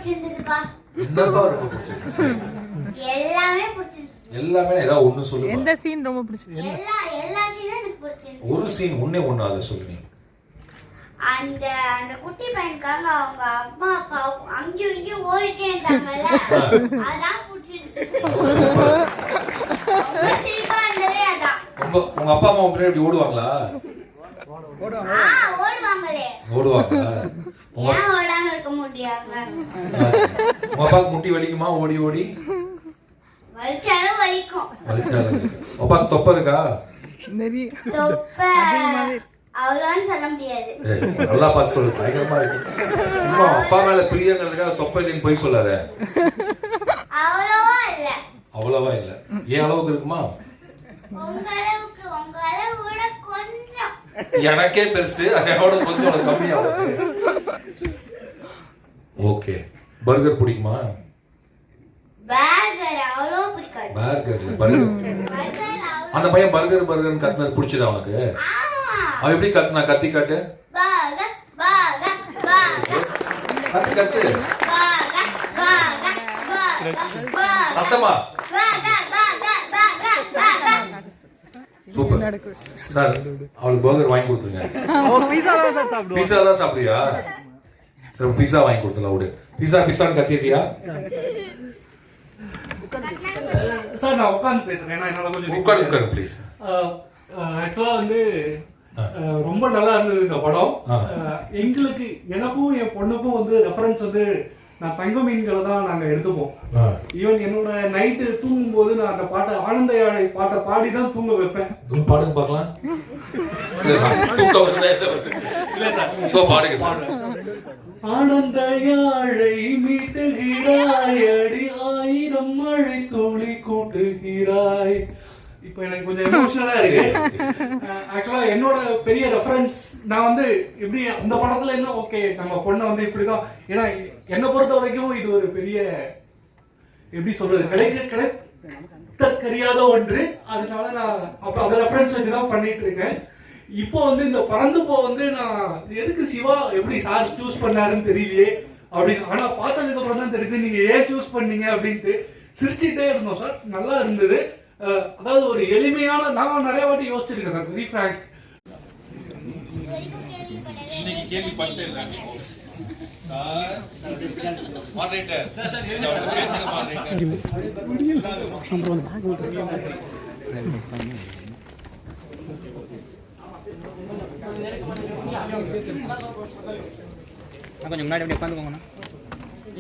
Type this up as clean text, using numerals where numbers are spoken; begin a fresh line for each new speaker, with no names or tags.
பிடிச்சிருந்ததுப்பா.
என்னப்பா ரொம்ப பிடிச்சிருக்கு?
எல்லாமே பிடிச்சிருக்கு.
எல்லாமே ஏதாவது ஒண்ணு சொல்லுங்க.
எந்த சீன் ரொம்ப பிடிச்சிருக்கு?
எல்லா சீனும் எனக்கு பிடிச்சிருக்கு.
ஒரு சீன் ஒண்ணு அத சொல்லு நீ.
அந்த அந்த குட்டி பையனுக்காக அவங்க அம்மா அப்பா அங்கேயும் இங்கேயும் ஓடிட்டே இருந்தாங்கல்ல, அதான் பிடிச்சிருக்கு. சிரிப்பா இருந்ததே அதான்.
உங்க அப்பா அம்மா முன்னாடி இப்படி ஓடுவாங்களா?
ஓடுவாங்களே.
ஓடுவாங்க.
ஏன் ஓடாம இருக்க முடியாங்க?
உங்க அப்பாக்கு முட்டி வலிக்குமா ஓடி ஓடி?
வலிச்சாலும் வலிக்கும்.
அப்பாக்கு தொப்பை இருக்கா?
நிறைய
தொப்பை அவ்வளோன்னு சொல்ல முடியாது.
நல்லா பார்த்து சொல்லு, பயங்கரமா இருக்கு. அப்பா மேல பிரியங்கிறதுக்காக தொப்பை இல்லைன்னு போய் சொல்லாத.
அவ்வளவா இல்ல.
ஏன் அளவுக்கு இருக்குமா?
உங்க அளவு விட கொஞ்சம்.
எனக்கே பெருசு, அதோட கொஞ்சம் கம்மியா. ஓகே. பர்கர் பிடிக்குமா?
பர்கர் அவ்வளோ பிடிக்காது.
பர்கர் அந்த பையன் பர்கர்னு கத்துனது பிடிச்சதா உனக்கு? அவன் எப்படி கத்துனா? கத்தி காட்டு. கத்து சத்தமா. Super sir. அவளுக்கு பர்கர் வாங்கி கொடுத்துருங்க. பீஸா தான் சாப்பிடுறியா? சார் பீஸா வாங்கி கொடுத்துலாம் விடு. பீஸான்னு கத்திட்டியா?
சார் நான் உட்காந்து பேசுறேன். ஏன்னா என்னால கொஞ்சம்
உட்காரு ப்ளீஸ்.
ஆக்சுவலா வந்து ரொம்ப நல்லா இருந்தது இந்த படம். எங்களுக்கு எனக்கும் என் பொண்ணுக்கும் வந்து ரெஃபரன்ஸ் வந்து நான் தங்க மீன்களை தான் நாங்க எடுத்துப்போம். ஈவன் என்னோட நைட்டு தூங்கும் போது நான் அந்த பாட்டை ஆனந்த யாழை பாட்டை பாடி தான் தூங்க வைப்பேன்.
பாடுங்க பார்க்கலாம்.
ஆனந்த யாழை மீட்டுகிறாய் அடி ஆயிரம் மழை துளி கூட்டுகிறாய். இப்போ எனக்கு கொஞ்சம் எமோஷனலா இருக்கு. ஆக்சுவலா என்னோட பெரிய ரெஃபரன்ஸ் நான் வந்து எப்படி அந்த படத்துல என்ன ஓகே நம்ம பொண்ணை வந்து இப்படிதான். ஏன்னா என்னை பொறுத்த வரைக்கும் இது ஒரு பெரிய எப்படி சொல்றது கிடைக்கறியாத ஒன்று. அதனால நான் அப்புறம் அதை ரெஃபரன்ஸ் வச்சுதான் பண்ணிட்டு இருக்கேன். இப்போ வந்து இந்த பறந்து போ வந்து நான் எதுக்கு சிவா எப்படி சார் சூஸ் பண்ணாருன்னு தெரியலையே அப்படின்னு. ஆனா பார்த்ததுக்கு அப்புறம் தான் தெரிஞ்சு நீங்க ஏன் சூஸ் பண்ணீங்க அப்படின்ட்டு. சிரிச்சுட்டே இருந்தோம் சார், நல்லா இருந்தது. அதாவது ஒரு எளிமையான, நான் நிறைய வாட்டி யோசிச்சிருக்கேன் சார். Very Frank.
கொஞ்சம் முன்னாடி உட்காந்துக்கோங்கண்ணா.